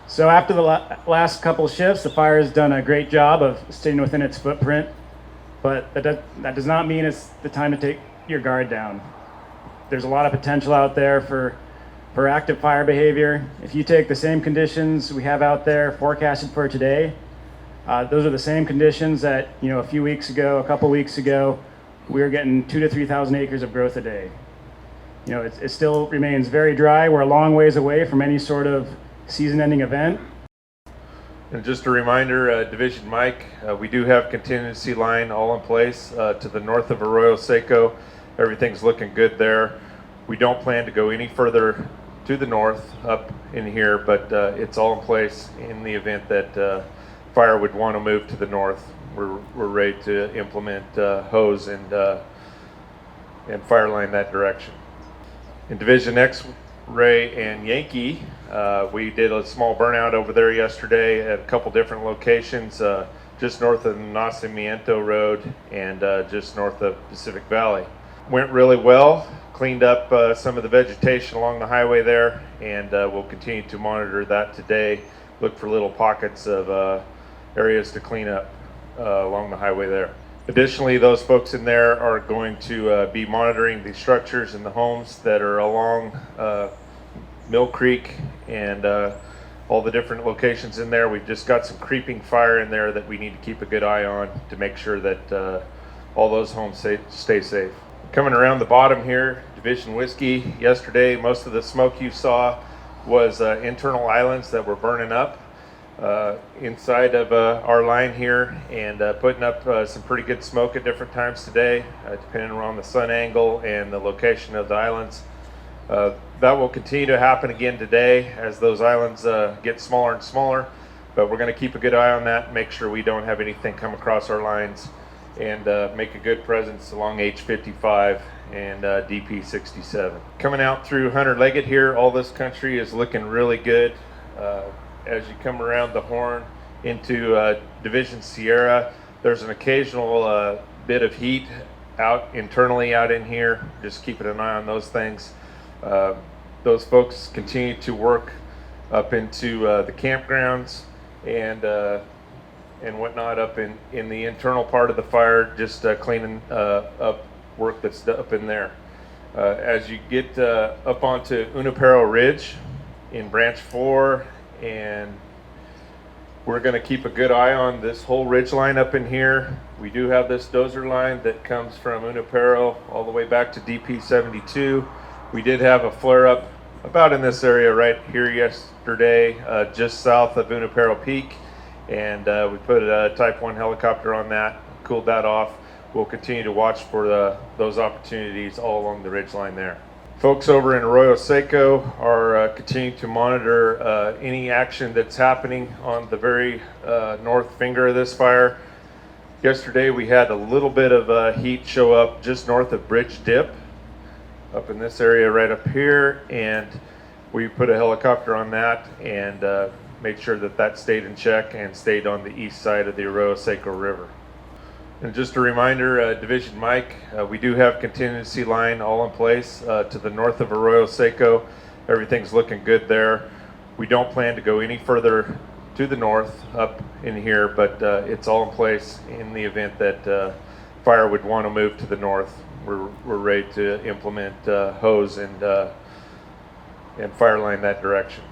So after the last couple shifts, the fire has done a great job of staying within its footprint, but that does not mean it's the time to take your guard down. There's a lot of potential out there for active fire behavior. If you take the same conditions we have out there forecasted for today, those are the same conditions that, a few weeks ago, a couple weeks ago, we were getting 2,000 to 3,000 acres of growth a day. It still remains very dry. We're a long ways away from any sort of season-ending event. And just a reminder, Division Mike, we do have contingency line all in place to the north of Arroyo Seco. Everything's looking good there. We don't plan to go any further to the north up in here, but it's all in place in the event that fire would want to move to the north. We're ready to implement hose and fire line that direction. In Division X, Ray and Yankee, we did a small burnout over there yesterday at a couple different locations, just north of Nacimiento Road and just north of Pacific Valley. Went really well, cleaned up some of the vegetation along the highway there, and we'll continue to monitor that today. Look for little pockets of areas to clean up along the highway there. Additionally, those folks in there are going to be monitoring the structures and the homes that are along Mill Creek and all the different locations in there. We've just got some creeping fire in there that we need to keep a good eye on to make sure that all those homes stay safe. Coming around the bottom here, Division Whiskey, yesterday most of the smoke you saw was internal islands that were burning up inside of our line here, and putting up some pretty good smoke at different times today, depending on the sun angle and the location of the islands. That will continue to happen again today as those islands get smaller and smaller, but we're going to keep a good eye on that and make sure we don't have anything come across our lines, and make a good presence along H55 and DP 67. Coming out through Hunter Leggett here, all this country is looking really good. As you come around the horn into Division Sierra, there's an occasional bit of heat out internally out in here. Just keeping an eye on those things. Those folks continue to work up into the campgrounds and whatnot up in the internal part of the fire, just cleaning up work that's up in there. As you get up onto Unipero Ridge in Branch 4, and we're going to keep a good eye on this whole ridge line up in here. We do have this dozer line that comes from Unipero all the way back to DP 72. We did have a flare up about in this area right here yesterday, just south of Unipero Peak, and we put a Type 1 helicopter on that, cooled that off. We'll continue to watch for those opportunities all along the ridge line there. Folks over in Arroyo Seco are continuing to monitor any action that's happening on the very north finger of this fire. Yesterday we had a little bit of heat show up just north of Bridge Dip, up in this area right up here, and we put a helicopter on that and made sure that stayed in check and stayed on the east side of the Arroyo Seco River. And just a reminder, Division Mike, we do have contingency line all in place to the north of Arroyo Seco. Everything's looking good there. We don't plan to go any further to the north up in here, but it's all in place in the event that fire would want to move to the north. We're ready to implement hose and fire line that direction.